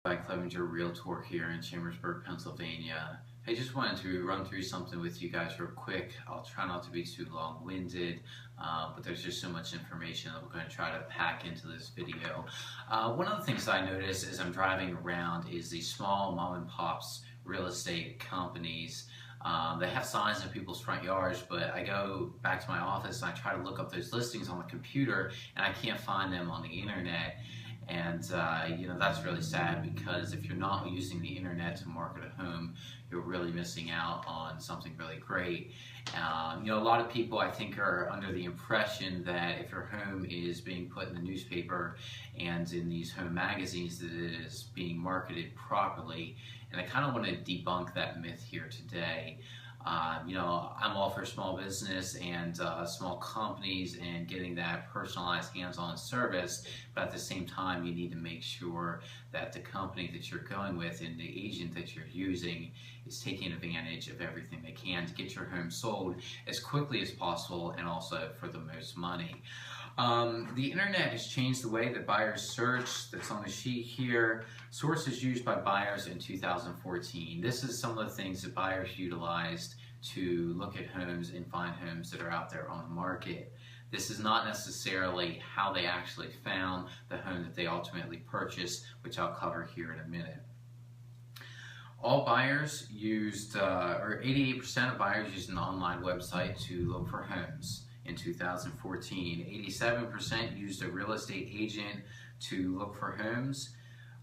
By Clevenger-Realtor here in Chambersburg, Pennsylvania. I just wanted to run through something with you guys real quick. I'll try not to be too long-winded, but there's just so much information that we're going to try to pack into this video. One of the things I noticed as I'm driving around is these small mom and pops real estate companies. They have signs in people's front yards, but I go back to my office and I try to look up those listings on the computer and I can't find them on the internet. And that's really sad, because if you're not using the internet to market a home, you're really missing out on something really great. A lot of people, I think, are under the impression that if your home is being put in the newspaper and in these home magazines, that it is being marketed properly. And I kind of want to debunk that myth here today. I'm all for small business and small companies and getting that personalized hands-on service, but at the same time you need to make sure that the company that you're going with and the agent that you're using is taking advantage of everything they can to get your home sold as quickly as possible and also for the most money. The internet has changed the way that buyers search. That's on the sheet here. Sources used by buyers in 2014. This is some of the things that buyers utilized to look at homes and find homes that are out there on the market. This is not necessarily how they actually found the home that they ultimately purchased, which I'll cover here in a minute. All buyers used, or 88% of buyers used an online website to look for homes. In 2014, 87% used a real estate agent to look for homes.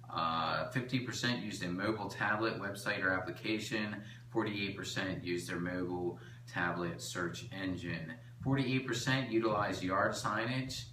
50% used a mobile tablet website or application. 48% used their mobile tablet search engine. 48% utilized yard signage.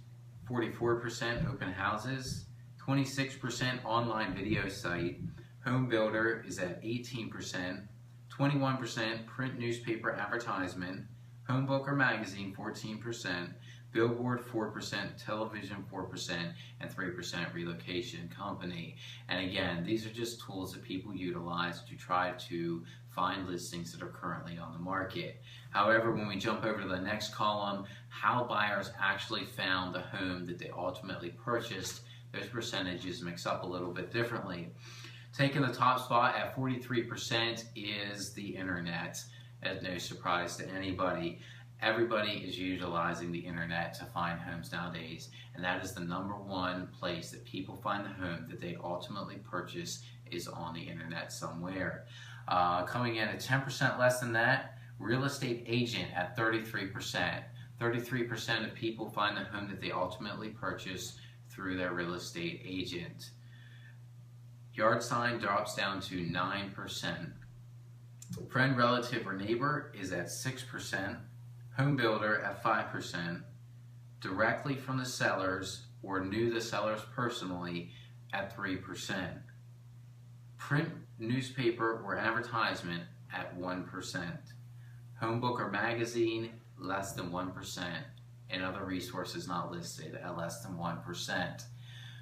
44% open houses. 26% online video site. Home builder is at 18%. 21% print newspaper advertisement. Home book or magazine, 14%, billboard, 4%, television, 4%, and 3% relocation company. And again, these are just tools that people utilize to try to find listings that are currently on the market. However, when we jump over to the next column, how buyers actually found the home that they ultimately purchased, those percentages mix up a little bit differently. Taking the top spot at 43% is the internet. As no surprise to anybody, everybody is utilizing the internet to find homes nowadays, and that is the #1 place that people find the home that they ultimately purchase is on the internet somewhere. Coming in at 10% less than that, real estate agent at 33%. 33% of people find the home that they ultimately purchase through their real estate agent. Yard sign drops down to 9%. Friend, relative, or neighbor is at 6%, home builder at 5%, directly from the sellers or knew the sellers personally at 3%, print newspaper or advertisement at 1%, home book or magazine less than 1%, and other resources not listed at less than 1%.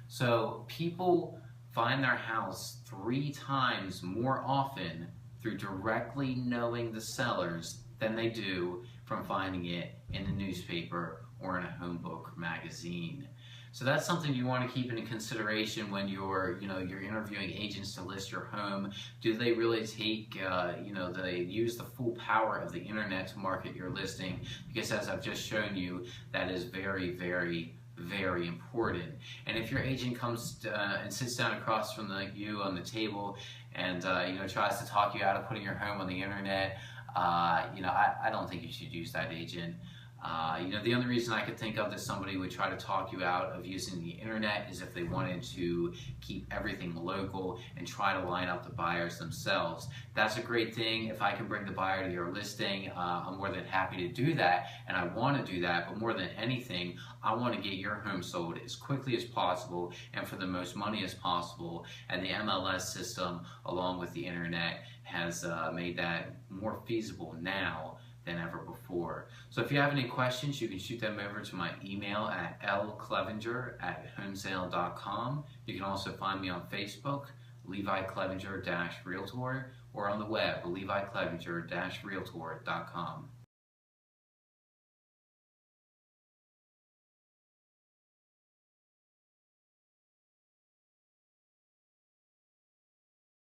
So people find their house 3 times more often through directly knowing the sellers than they do from finding it in the newspaper or in a home book magazine. So that's something you want to keep into consideration when you're interviewing agents to list your home. Do they really take, they use the full power of the internet to market your listing? Because as I've just shown you, that is very, very, very important. And if your agent comes and sits down across from you on the table and tries to talk you out of putting your home on the internet, I don't think you should use that agent. The only reason I could think of that somebody would try to talk you out of using the internet is if they wanted to keep everything local and try to line up the buyers themselves. That's a great thing. If I can bring the buyer to your listing, I'm more than happy to do that, and I want to do that, but more than anything, I want to get your home sold as quickly as possible and for the most money as possible, and the MLS system, along with the internet, has made that more feasible now than ever before. So if you have any questions, you can shoot them over to my email at lclevenger@homesale.com. You can also find me on Facebook, Levi Clevenger-Realtor, or on the web, LeviClevenger-Realtor.com.